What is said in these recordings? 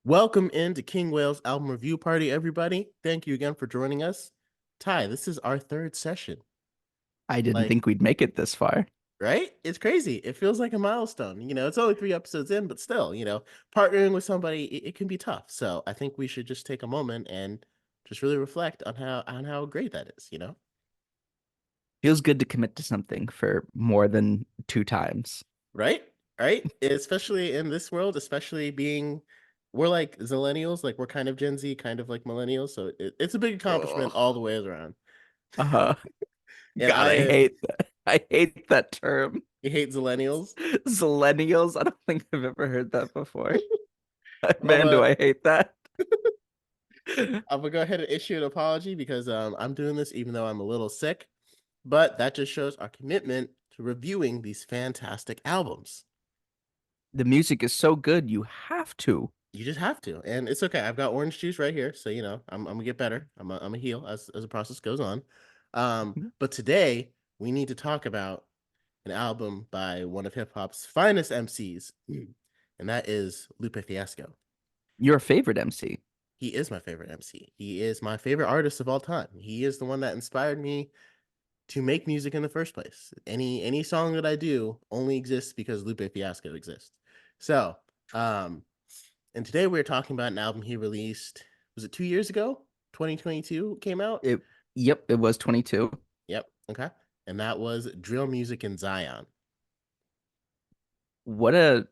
Welcome into King Whale's album review party, everybody. Thank you again for joining us. Ty, this is our third session. I didn't Like, think we'd make it this far. right? It's crazy. It feels like a milestone. It's only three episodes in, but still, partnering with somebody, it can be tough. So I think we should just take a moment and just really reflect on how great that is. Feels good to commit to something for more than two times. Right? Right? Especially in this world, especially being we're like zillennials, like we're kind of Gen Z, kind of like millennials. So it's a big accomplishment all Oh, the way around. uh, And God, I I hate that. I hate that term. You hate Zillennials? Zillennials. I don't think I've ever heard that before. I'm Man, do a I hate that. I'm gonna go ahead and issue an apology because I'm doing this even though I'm a little sick, but that just shows our commitment to reviewing these fantastic albums. The music is so good, you have to. You just have to, and it's okay. I've got orange juice right here, so I'm gonna get better. I'm a heal as the process goes on. But today we need to talk about an album by one of hip hop's finest MCs, and that is Lupe Fiasco. Your favorite MC. He is my favorite MC. He is my favorite artist of all time. He is the one that inspired me to make music in the first place. Any song that I do only exists because Lupe Fiasco exists. So, um, and today we're talking about an album he released. Was it 2 years ago? 2022 came out. It, yep, it was 22. Yep. Okay. And that was Drill Music in Zion. What a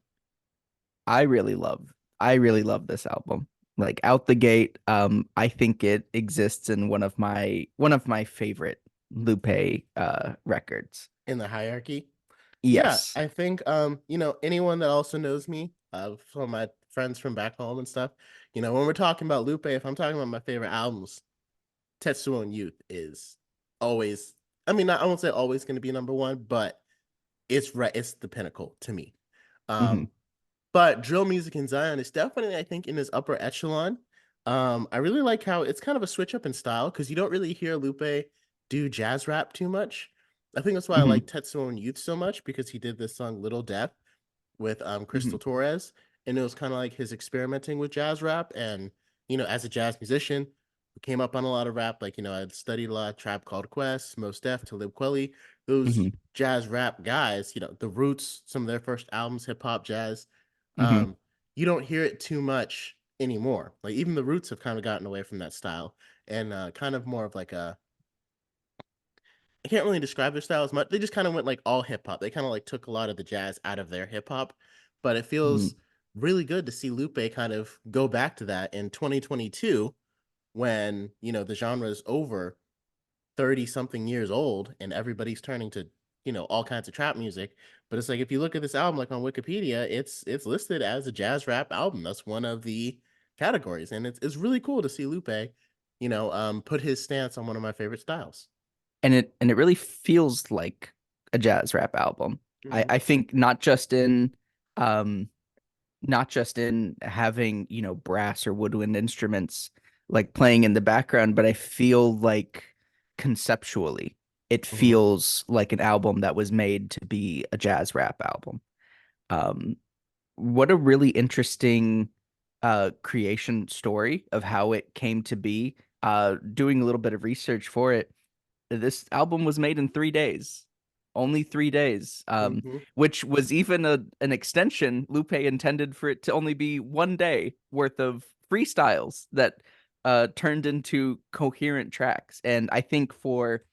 I really love. I really love this album. Like out the gate, I think it exists in one of my favorite Lupe records. In the hierarchy. Yeah, Yes. I think anyone that also knows me, from my friends from back home and stuff, when we're talking about Lupe, if I'm talking about my favorite albums, Tetsuo and Youth is always, I mean, I won't say always going to be number one, but it's right, it's the pinnacle to me. Hmm. Um, but Drill Music in Zion is definitely, I think, in his upper echelon. I really like how it's kind of a switch up in style because you don't really hear Lupe do jazz rap too much. I think that's why I Hmm. like Tetsuo and Youth so much because he did this song Little Death with Hmm. Crystal Torres, and it was kind of like his experimenting with jazz rap. And as a jazz musician, we came up on a lot of rap. Like I'd studied a lot of Trap Called Quest, Mos Def, Talib Kweli, those Hmm. jazz rap guys. The Roots, some of their first albums, hip hop, jazz. Hmm. Um, you don't hear it too much anymore. Like even the Roots have kind of gotten away from that style and kind of more of like a I can't really describe their style as much. They just kind of went like all hip hop. They kind of like took a lot of the jazz out of their hip hop, but it Hmm. feels really good to see Lupe kind of go back to that in 2022 when, the genre is over 30 something years old and everybody's turning to, all kinds of trap music. But it's like if you look at this album like on Wikipedia, it's listed as a jazz rap album. That's one of the categories. And it's really cool to see Lupe, put his stance on one of my favorite styles. And it really feels like a jazz rap album. I Mhm. I think um not just in having, brass or woodwind instruments like playing in the background, but I feel like conceptually it Mhm. feels like an album that was made to be a jazz rap album. Um, what a really interesting creation story of how it came to be. Doing a little bit of research for it, this album was made in 3 days, only 3 days, Mhm. which was even an extension. Lupe intended for it to only be one day worth of freestyles that turned into coherent tracks. And I think for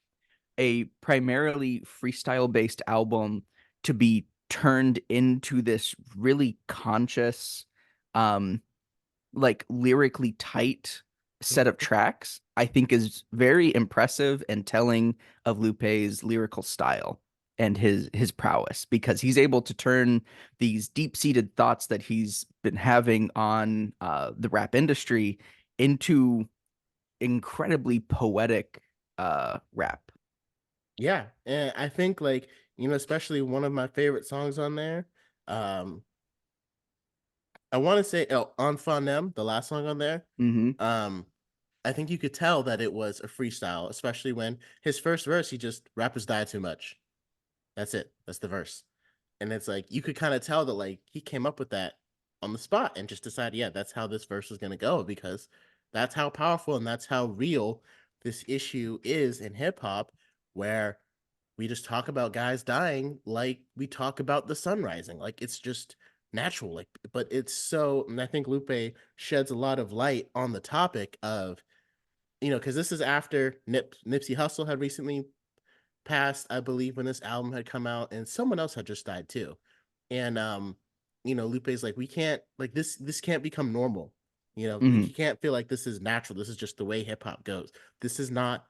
a primarily freestyle based album to be turned into this really conscious, um, like lyrically tight set of Mhm. tracks, I think is very impressive and telling of Lupe's lyrical style and his prowess because he's able to turn these deep-seated thoughts that he's been having on the rap industry into incredibly poetic rap. Yeah, and I think like, especially one of my favorite songs on there. Um, I want to say on Them, the last song on there. Hmm. Um, I think you could tell that it was a freestyle, especially when his first verse, he just rappers die too much. That's it. That's the verse. And it's like you could kind of tell that like he came up with that on the spot and just decide, yeah, that's how this verse is going to go, because that's how powerful and that's how real this issue is in hip hop, where we just talk about guys dying like we talk about the sun rising. Like it's just natural. Like, but it's so, and I think Lupe sheds a lot of light on the topic of, because this is after Nipsey Hussle had recently passed, I believe, when this album had come out, and someone else had just died too. And Lupe's like, we can't, like, this can't become normal. Like, Hmm. you can't feel like this is natural. This is just the way hip hop goes. This is not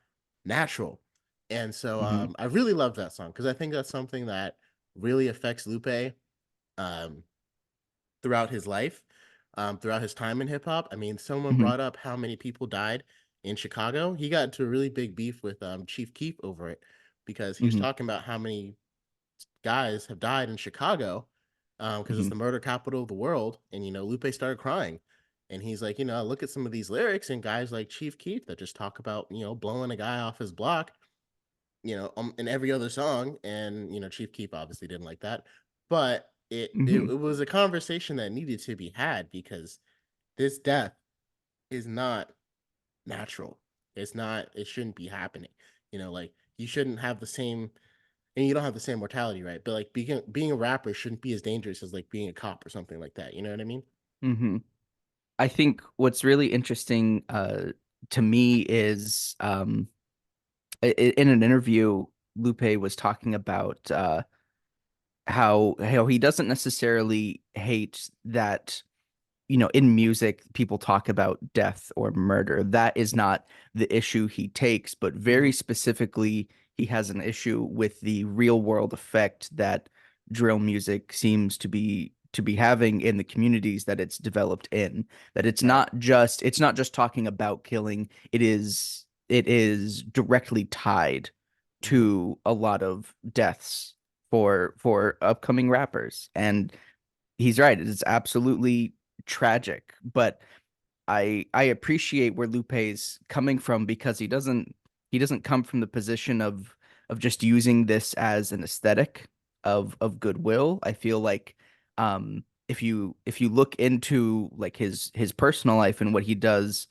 natural. And so Hmm. I really love that song because I think that's something that really affects Lupe um throughout his life, throughout his time in hip hop. I mean, someone Hmm. brought up how many people died in Chicago. He got into a really big beef with Chief Keef over it because he was Hmm. talking about how many guys have died in Chicago, because it's Hmm. the murder capital of the world. And Lupe started crying, and he's like, I look at some of these lyrics and guys like Chief Keef that just talk about blowing a guy off his block, in every other song. And Chief Keef obviously didn't like that, but it Hmm. was a conversation that needed to be had because this death is not natural. It's not. It shouldn't be happening. Like you shouldn't have the same, and you don't have the same mortality, right? But like being a rapper shouldn't be as dangerous as like being a cop or something like that. You know what I mean? Hmm. I think what's really interesting to me is in an interview, Lupe was talking about how he doesn't necessarily hate that in music, people talk about death or murder. That is not the issue he takes, but very Mm-hmm. specifically, he has an issue with the real world effect that drill music seems to be having in the communities that it's developed in. That Right. it's not just talking about killing. It is directly tied Mm-hmm. to a lot of deaths for upcoming rappers. And he's right. It is absolutely tragic, but I appreciate where Lupe's coming from because he doesn't come from the position of just using this as an aesthetic of goodwill. I feel like if you look into like his personal life and what he does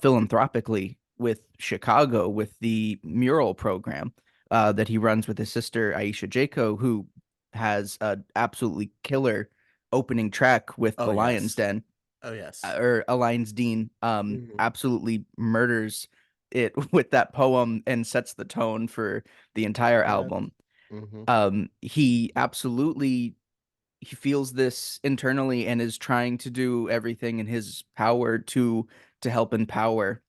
philanthropically with Chicago with the mural program that he runs with his sister Aisha Jaco, who has an absolutely killer opening track with Oh the Lion's yes. Den Oh yes. or Alliance Dean Mm-hmm. absolutely murders it with that poem and sets the tone for the entire Oh yes. album. Mm-hmm. He absolutely he feels this internally and is trying to do everything in his power to help empower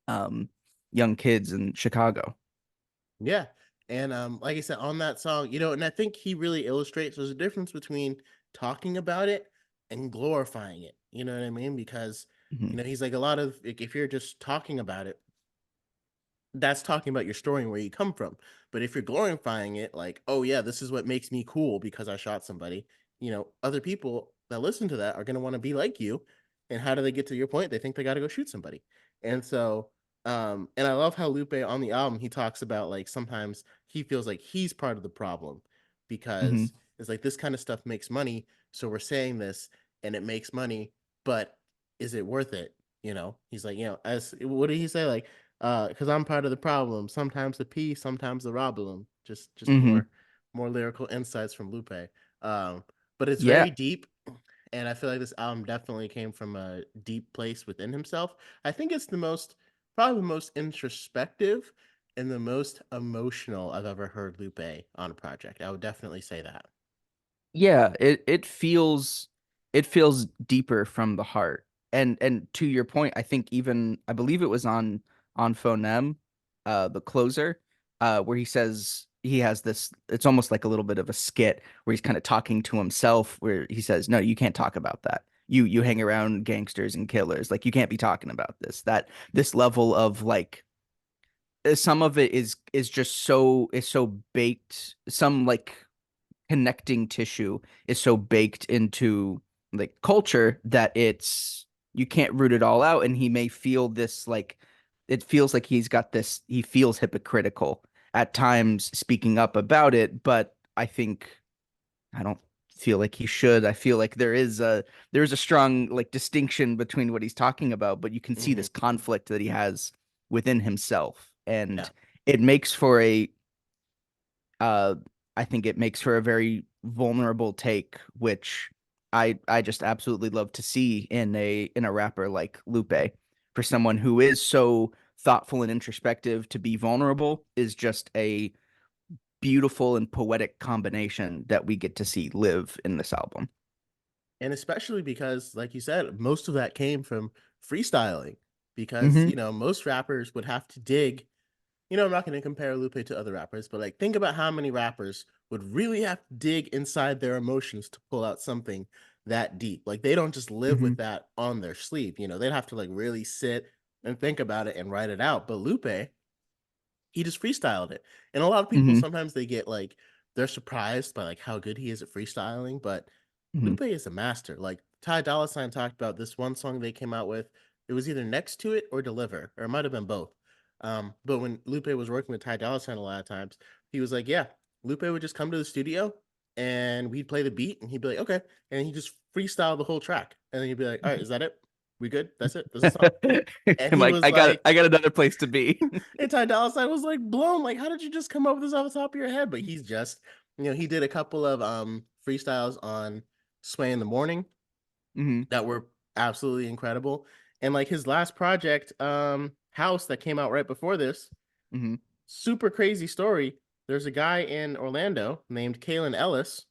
um young kids in Chicago. Yeah. And like I said, on that song, and I think he really illustrates there's a difference between talking about it and glorifying it. You know what I mean? Because, Hmm. he's like, a lot of, like, if you're just talking about it, that's talking about your story and where you come from. But if you're glorifying it, like, oh yeah, this is what makes me cool because I shot somebody, other people that listen to that are gonna want to be like you. And how do they get to your point? They think they gotta go shoot somebody. And so, and I love how Lupe on the album he talks about like sometimes he feels like he's part of the problem Hmm. because it's like this kind of stuff makes money. So we're saying this and it makes money, but is it worth it? He's like, as what did he say? Like, because I'm part of the problem. Sometimes the peace, sometimes the problem. Just Hmm. more lyrical insights from Lupe. Um, but it's Yeah. very deep, and I feel like this album definitely came from a deep place within himself. I think it's probably the most introspective and the most emotional I've ever heard Lupe on a project. I would definitely say that. Yeah, it feels deeper from the heart. And to your point, I think even I believe it was on Phonem, the closer, where he says he has this, it's almost like a little bit of a skit where he's kind of talking to himself, where he says, "No, you can't talk about that. You hang around gangsters and killers. Like you can't be talking about this. That this level of like some of it is just so baked, some like connecting tissue is so baked into like culture that it's you can't root it all out, and he may feel this like it feels like he feels hypocritical at times speaking up about it, but I don't feel like he should. I feel like there is a strong like distinction between what he's talking about, but you can see Hmm. this conflict that he has within himself, Yeah. and it makes for a uh I think it makes for a very vulnerable take, which I just absolutely love to see in a rapper like Lupe. For someone who is so thoughtful and introspective, to be vulnerable is just a beautiful and poetic combination that we get to see live in this album. And especially because, like you said, most of that came from freestyling. Because, Hmm. most rappers would have to dig. I'm not going to compare Lupe to other rappers, but like think about how many rappers would really have to dig inside their emotions to pull out something that deep. Like they don't just live Hmm. with that on their sleeve. They'd have to like really sit and think about it and write it out. But Lupe, he just freestyled it. And a lot of people Hmm. sometimes they get like they're surprised by like how good he is at freestyling, but Hmm. Lupe is a master. Like Ty Dolla Sign talked about this one song they came out with. It was either Next to It or Deliver, or it might have been both. But when Lupe was working with Ty Dolla Sign a lot of times, he was like, "Yeah." Lupe would just come to the studio and we'd play the beat, and he'd be like, "Okay," and he just freestyle the whole track, and then he'd be like, "All right, is that it? We good? That's it. That's the song." And I'm he like, was I like, got another place to be. and Ty Dolla Sign was like blown, like, how did you just come up with this off the top of your head? But he's just, he did a couple of freestyles on Sway in the Morning Hmm. that were absolutely incredible. And like his last project, House, that came out right before this, Hmm. super crazy story. There's a guy in Orlando named Kalen Ellis,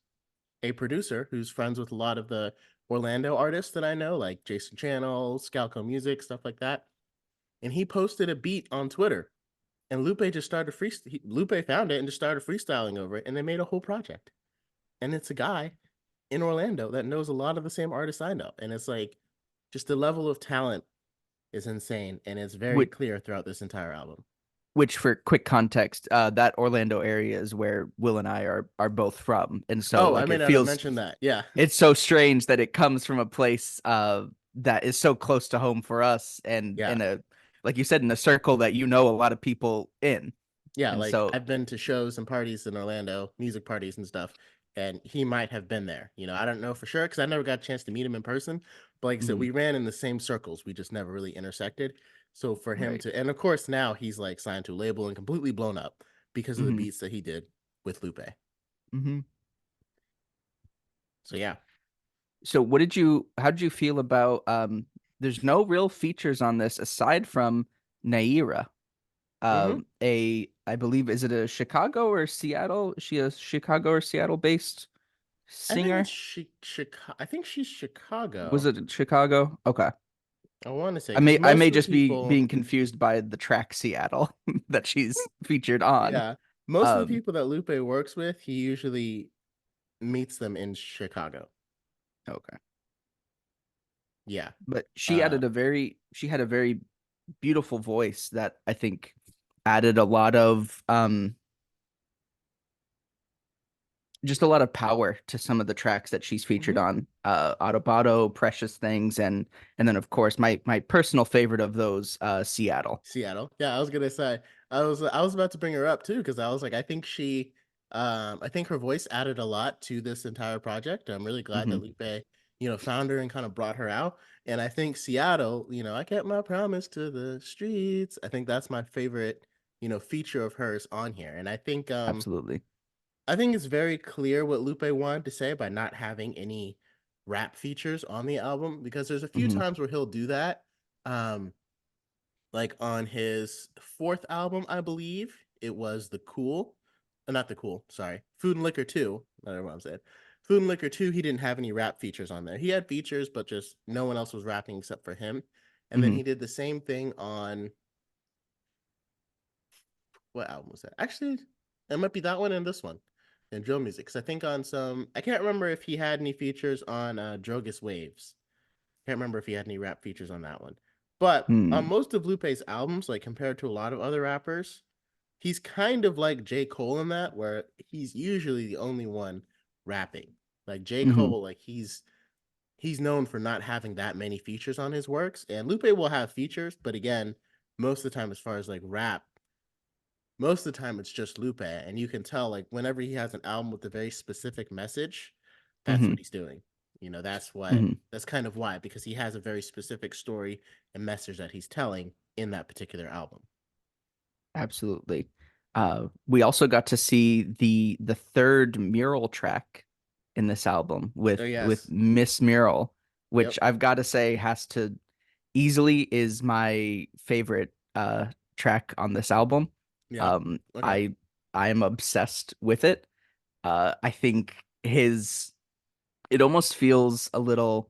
a producer who's friends with a lot of the Orlando artists that I know, like Jason Channel, Scalco Music, stuff like that. And he posted a beat on Twitter, and Lupe just started Lupe found it and just started freestyling over it, and they made a whole project. And it's a guy in Orlando that knows a lot of the same artists I know, and it's like just the level of talent is insane, and it's very Which, clear throughout this entire album. which for quick context, that Orlando area is where Will and I are both from, and so Oh, I like may it not have feels mentioned that. Yeah, it's so strange that it comes from a place that is so close to home for us, and yeah, in a like you said, in a circle that you know a lot of people in, yeah. and Like so. I've been to shows and parties in Orlando, music parties and stuff, and he might have been there. I don't know for sure because I never got a chance to meet him in person. But like I said, Mhm. we ran in the same circles. We just never really intersected. So for him Right. to, and of course now he's like signed to a label and completely blown up because of the Hmm. beats that he did with Lupe. Hmm. So yeah. So how did you feel about there's no real features on this aside from Naira. Mm-hmm. I believe, is it a Chicago or Seattle? Is she a Chicago or Seattle based I think it's singer? Chicago. I think she's Was Chicago. it Chicago? Okay. I want to say I because may I most may of the just be people, being confused by the track Seattle that she's featured on. yeah, most of the Um, people that Lupe works with, he usually meets them in Chicago. okay. Yeah. But Uh, she had a very beautiful voice that I think added a lot of just a lot of power to some of the tracks that she's featured mhm. on. Autobado, Precious Things, and then of course my personal favorite of those, Seattle. Seattle. Yeah, I was gonna say I was about to bring her up too because I was like I think her voice added a lot to this entire project. I'm really glad that Hmm. Lupe, found her and kind of brought her out. And I think Seattle, I kept my promise to the streets. I think that's my favorite, feature of hers on here. And Absolutely. I think it's very clear what Lupe wanted to say by not having any rap features on the album because there's a few Hmm. times where he'll do that. Um, like on his fourth album, I believe it was the Cool, not the Cool, sorry, Food and Liquor 2. Not what I'm saying. Food and Liquor 2, he didn't have any rap features on there. He had features, but just no one else was rapping except for him. And then Hmm. he did the same thing on what album was that? Actually, it might be that one and this one and drill music. Because I think on some, I can't remember if he had any features on Drogus Waves. Can't remember if he had any rap features on that one. But on Hmm. most of Lupe's albums, like compared to a lot of other rappers, he's kind of like J. Cole in that, where he's usually the only one rapping. Like J. Hmm. Cole, like he's known for not having that many features on his works. And Lupe will have features, but again, most of the time, as far as like rap, most of the time it's just Lupe. And you can tell like whenever he has an album with a very specific message, that's what Mhm. he's doing. You know, Mhm. that's kind of why, because he has a very specific story and message that he's telling in that particular album. Absolutely. We also got to see the third mural track in this album Oh with yes. Miss Mural, Yep. which I've got to say has to easily is my favorite track on this album. Yeah. Um, Okay. I I am obsessed with it. I think his it almost feels a little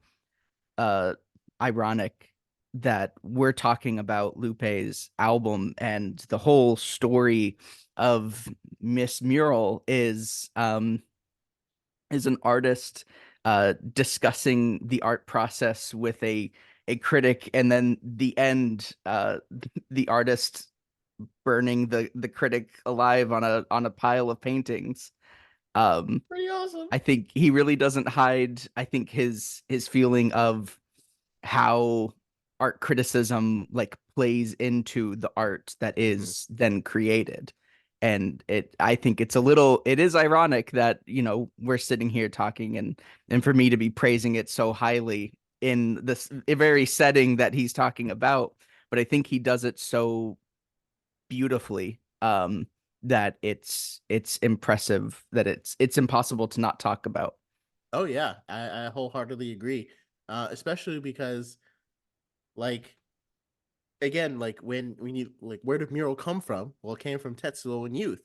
uh ironic that we're talking about Lupe's album and the whole story of Miss Mural is an artist discussing the art process with a critic, and then the end the artist burning the critic alive on a pile of paintings. um Pretty awesome. I think he really doesn't hide, I think, his feeling of how art criticism like plays into the art that Hmm. is then created. And it I think it is ironic that, we're sitting here talking and for me to be praising it so highly in this very setting that he's talking about, but I think he does it so beautifully, that it's impressive that it's impossible to not talk about. Oh yeah, I wholeheartedly agree. Especially because, like, again, like when you like, where did mural come from? Well, it came from Tetsuo and Youth.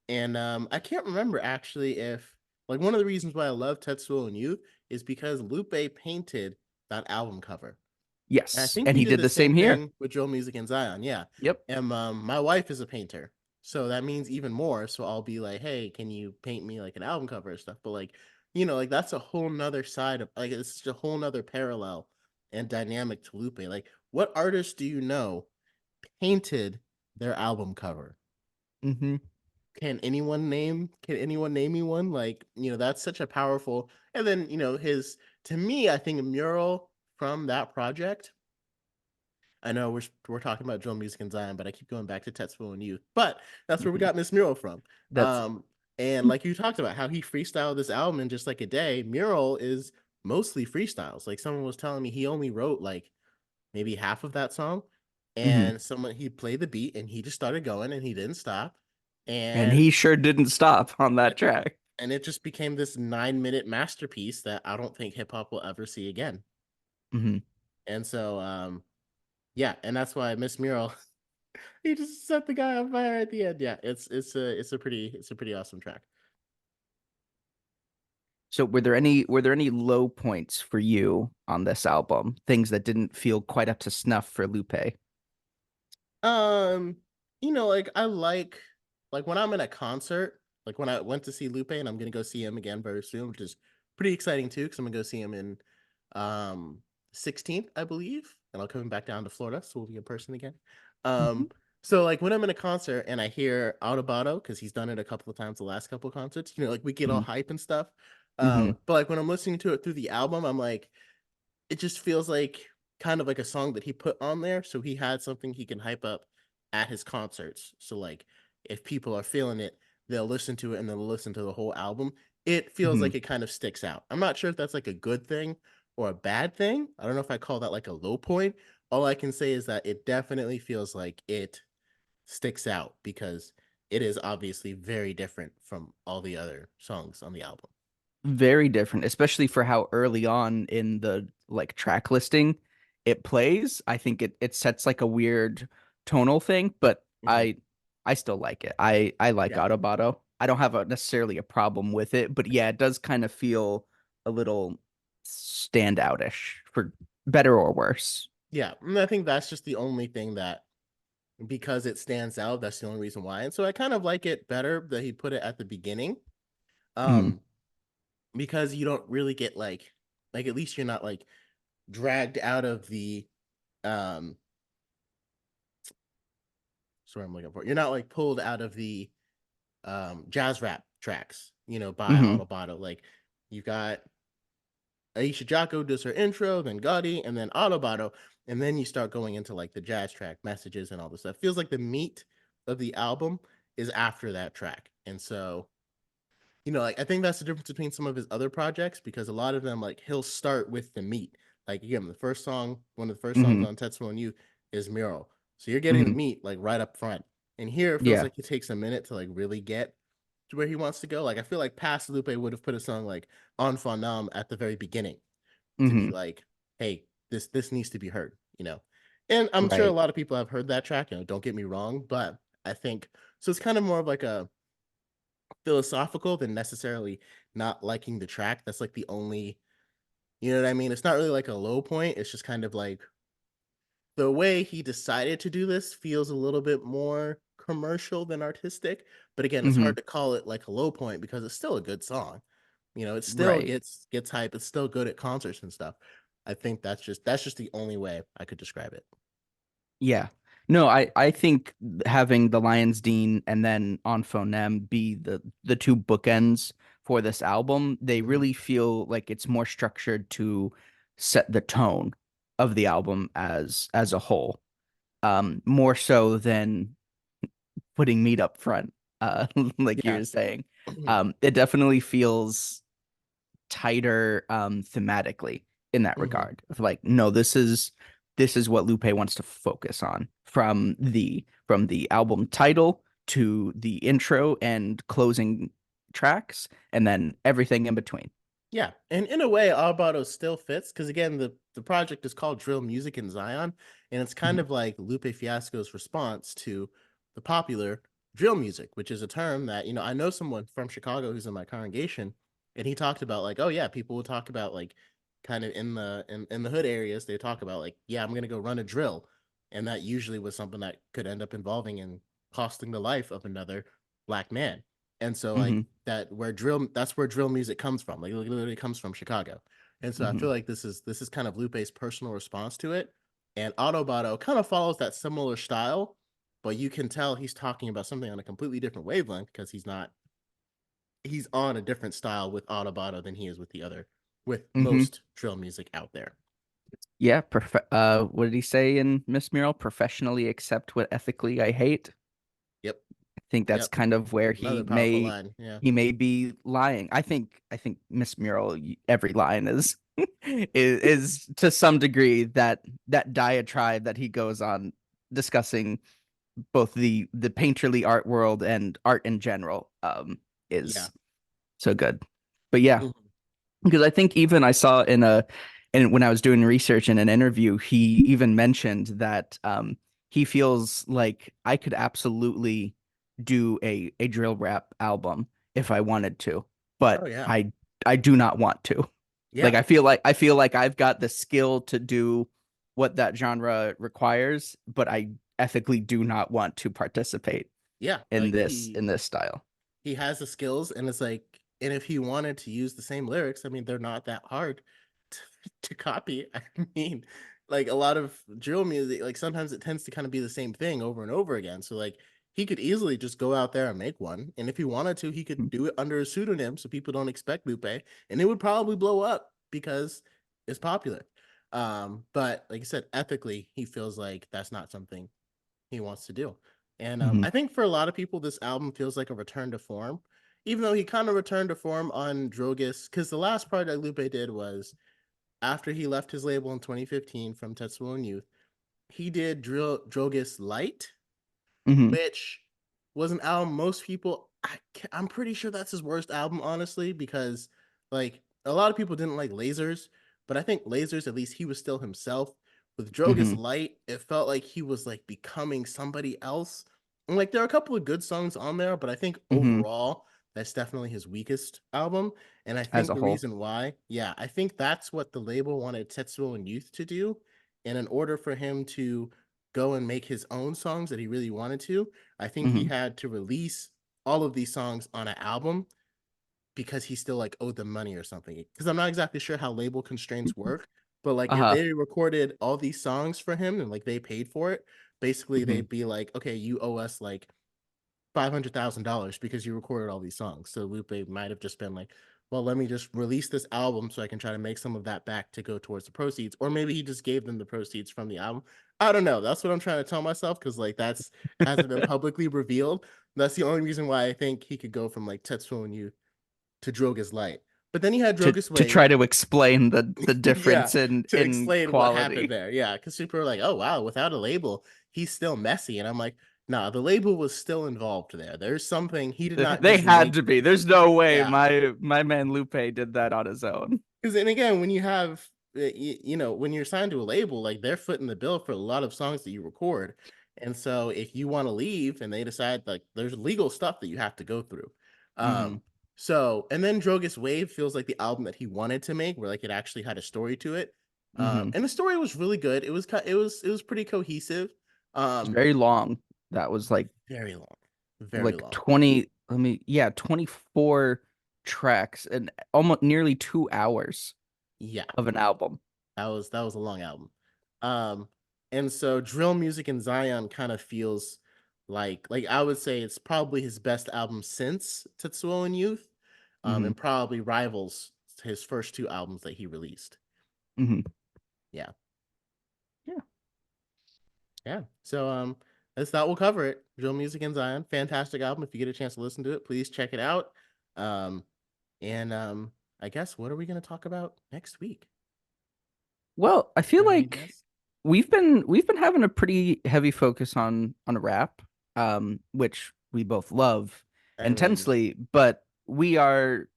And I can't remember actually if, like, one of the reasons why I love Tetsuo and Youth is because Lupe painted that album cover. And I Yes, think and he he did did the the same same here. thing with Joe Music and Zion. Yeah. Yep. And my wife is a painter. So that means even more. So I'll be like, hey, can you paint me like an album cover and stuff? But like, like that's a whole nother side of, like, it's just a whole nother parallel and dynamic to Lupe. Like, what artists do you know painted their album cover? Hmm. Can anyone name me one? Like, that's such a powerful, and then, his, to me, I think a mural from that project. I know we're talking about Joe Music and Zion, but I keep going back to Tetsuo and Youth. But that's where we Hmm. got Miss Mural from. That's Um, and like you talked about how he freestyled this album in just like a day, Mural is mostly freestyles. Like, someone was telling me he only wrote like maybe half of that song, hmm and someone he played the beat and he just started going and he didn't stop. and And he sure didn't stop on that track. and it just became this 9-minute masterpiece that I don't think hip hop will ever see again. Hmm. And so, yeah, and that's why Miss Mural, he just set the guy on fire at the end. Yeah, it's a pretty awesome track. So were there any low points for you on this album? Things that didn't feel quite up to snuff for Lupe? Um, like, I like when I'm in a concert, like when I went to see Lupe, and I'm gonna go see him again very soon, which is pretty exciting too, because I'm gonna go see him in um 16th, I believe, and I'll come back down to Florida, so we'll be in person again. Hmm. Um, so like when I'm in a concert and I hear Autobotto, because he's done it a couple of times the last couple of concerts, like we get all Hmm. hype and stuff. Hmm. But like when I'm listening to it through the album, I'm like, it just feels like kind of like a song that he put on there, so he had something he can hype up at his concerts. So like, if people are feeling it, they'll listen to it and they'll listen to the whole album. It feels Hmm. like it kind of sticks out. I'm not sure if that's like a good thing or a bad thing. I don't know if I call that like a low point. All I can say is that it definitely feels like it sticks out because it is obviously very different from all the other songs on the album. Very different, especially for how early on in the like track listing it plays. I think it sets like a weird tonal thing, but Hmm. I still like it. I like Yeah. Autobotto. I don't have necessarily a problem with it, but yeah, it does kind of feel a little standoutish for better or worse. Yeah, and I think that's just the only thing that, because it stands out, that's the only reason why. And so I kind of like it better that he put it at the beginning. Mhm. Um, because you don't really get like at least you're not like dragged out of the um sorry, I'm looking for, you're not like pulled out of the jazz rap tracks, by Mhm. Autobotto. Like, you've got Aisha Jocko does her intro, then Gotti, and then Autobotto, and then you start going into like the jazz track messages and all this stuff. Feels like the meat of the album is after that track, and so like I think that's the difference between some of his other projects because a lot of them like he'll start with the meat. Like again, one of the first songs Hmm. on Tetsuo and You is Mural. So you're getting the Hmm. meat like right up front. And here it feels Yeah. like it takes a minute to like really get to where he wants to go. Like I feel like past Lupe would have put a song like On Fanam at the very beginning to be Hmm. like, hey, this needs to be heard. And I'm sure a Right. lot of people have heard that track, don't get me wrong, but I think so it's kind of more of like a philosophical than necessarily not liking the track. That's like the only, you know what I mean? It's not really like a low point. It's just kind of like the way he decided to do this feels a little bit more commercial than artistic. But again, it's Hmm. hard to call it like a low point because it's still a good song. It still Right. gets hype. It's still good at concerts and stuff. I think that's just the only way I could describe it. Yeah. No, I think having the Lions Dean and then On Phonem be the two bookends for this album, they Mhm. really feel like it's more structured to set the tone of the album as a whole. More so than putting meat up front, like you Yeah. were saying. It definitely feels tighter thematically in that Mhm. regard of like no, this is what Lupe wants to focus on from the album title to the intro and closing tracks and then everything in between. Yeah, and in a way, Alvaro still fits because again, the project is called Drill Music in Zion, and it's kind Mhm. of like Lupe Fiasco's response to the popular drill music, which is a term that I know someone from Chicago who's in my congregation, and he talked about like, oh yeah, people will talk about like kind of in the hood areas, they talk about like, yeah, I'm gonna go run a drill, and that usually was something that could end up involving and costing the life of another black man. And so like Mhm. that's where drill music comes from. Like it literally comes from Chicago. And so I Mhm. feel like this is kind of Lupe's personal response to it. And Autobotto kind of follows that similar style, but you can tell he's talking about something on a completely different wavelength because he's on a different style with Autobotto than he is with Mhm. most drill music out there. Yeah, what did he say in Miss Mural? Professionally accept what ethically I hate. Yep. I think that's Yep. kind of where Another powerful line. Yeah. he may be lying. I think Miss Mural, every line is is to some degree that diatribe that he goes on discussing both the painterly art world and art in general Yeah. is so good. But yeah, Mhm. because I think even I saw and when I was doing research in an interview, he even mentioned that he feels like I could absolutely do a drill rap album if I wanted to, Oh but yeah. I do not want to. Like Yeah. I feel like I've got the skill to do what that genre requires, but I ethically do not want to participate Yeah. in Like this style. he has the skills and it's like and if he wanted to use the same lyrics, I mean they're not that hard to, to copy. I mean, like a lot of drill music, like sometimes it tends to kind of be the same thing over and over again. So like he could easily just go out there and make one. And if he wanted to, he could do it under a pseudonym so people don't expect Lupe. And it would probably blow up because it's popular. But like I said, ethically, he feels like that's not something he wants to do. And Hmm. I think for a lot of people, this album feels like a return to form, even though he kind of returned to form on Drogas. Because the last project Lupe did was after he left his label in 2015 from Tetsuo and Youth, he did Drogas Light, Hmm. which was an album most people I'm pretty sure that's his worst album honestly because like a lot of people didn't like Lasers, but I think Lasers at least he was still himself. With Drogas Hmm. Light, it felt like he was like becoming somebody else. And like there are a couple of good songs on there, but I think Hmm. overall that's definitely his weakest album. And I As think a the whole. reason why, yeah, I think that's what the label wanted Tetsuo and Youth to do. And in order for him to go and make his own songs that he really wanted to, I think he Hmm. had to release all of these songs on an album because he still like owed them money or something. Because I'm not exactly sure how label constraints work, but like if Uh-huh. they recorded all these songs for him and like they paid for it, basically Hmm. they'd be like, okay, you owe us like $500,000 because you recorded all these songs. So Lupe might have just been like, well, let me just release this album so I can try to make some of that back to go towards the proceeds. Or maybe he just gave them the proceeds from the album. I don't know. That's what I'm trying to tell myself because like that's hasn't been publicly revealed. That's the only reason why I think he could go from like Tetsuo and You. to Droga's Light. But then you had to Droga's to try Wave. to explain the Yeah, difference to in explain what happened quality. there. Yeah, because people are like, "Oh wow, without a label, he's still messy," and I'm like, "Nah, the label was still involved there. There's something he did not They just had make." to be. There's no way Yeah, my man Lupe did that on his own. because then again, when you have when you're signed to a label, like they're footing the bill for a lot of songs that you record, and so if you want to leave and they decide like there's legal stuff that you have to go through. Hmm. Um, so and then Drogus Wave feels like the album that he wanted to make, where like it actually had a story to it. Hmm. And the story was really good. It was pretty cohesive. It's Um, very long. That was very long, very like long. 20, let me, yeah, 24 tracks and almost nearly 2 hours Yeah, of an album. that was a long album. Um, and so drill music in Zion kind of feels like I would say it's probably his best album since Tetsuo and Youth, Hmm. and probably rivals his first two albums that he released. Hmm. Yeah, Yeah. yeah. So that's that will cover it. Drill music in Zion, fantastic album. If you get a chance to listen to it, please check it out. Um, and I guess what are we going to talk about next week? Well, I You feel have any like guess? we've been having a pretty heavy focus on rap, which we both love Everyone does. intensely, but we're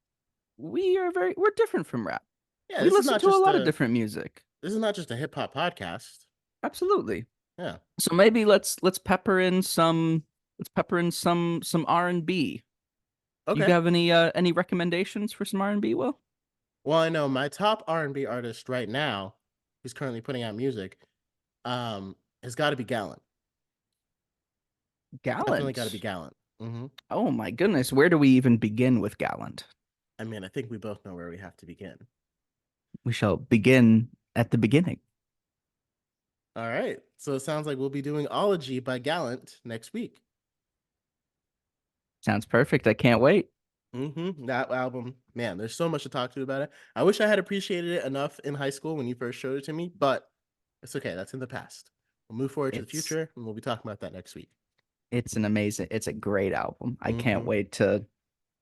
different from rap. Yeah, We listen to a lot of different music. this is not just a hip hop podcast. Absolutely. Yeah. So maybe let's pepper in some R&B. Do you Okay. have any recommendations for some R&B, Will? Well, I know my top R&B artist right now, who's currently putting out music, has got to be Gallant. Definitely got to be Gallant. Gallant. Oh my goodness, where do we even begin with Gallant? I mean, I think we both know where we have to begin. We shall begin at the beginning. All right. So it sounds like we'll be doing Ology by Gallant next week. Sounds perfect. I can't wait. That album, man, there's so much to talk to about it. I wish I had appreciated it enough in high school when you first showed it to me, but it's okay. That's in the past. We'll move forward to the It's future and we'll be talking about that next week. it's a great album. I can't hmm wait to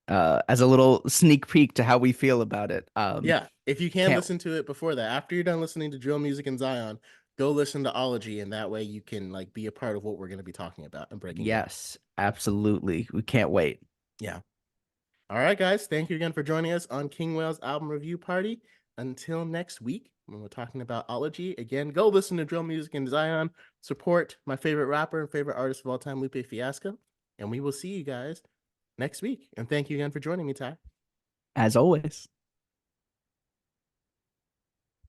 as a little sneak peek to how we feel about it. Yeah, if you can Can't listen to it before that, after you're done listening to drill music in Zion, go listen to Ology, and that way you can like be a part of what we're going to be talking about and breaking down. Yes, absolutely. We can't wait. Yeah. All right, guys. Thank you again for joining us on King Whale's album review party. Until next week, when we're talking about Ology, again, go listen to drill music in Zion. Support my favorite rapper and favorite artist of all time, Lupe Fiasco, and we will see you guys next week. And thank you again for joining me, Ty. As always.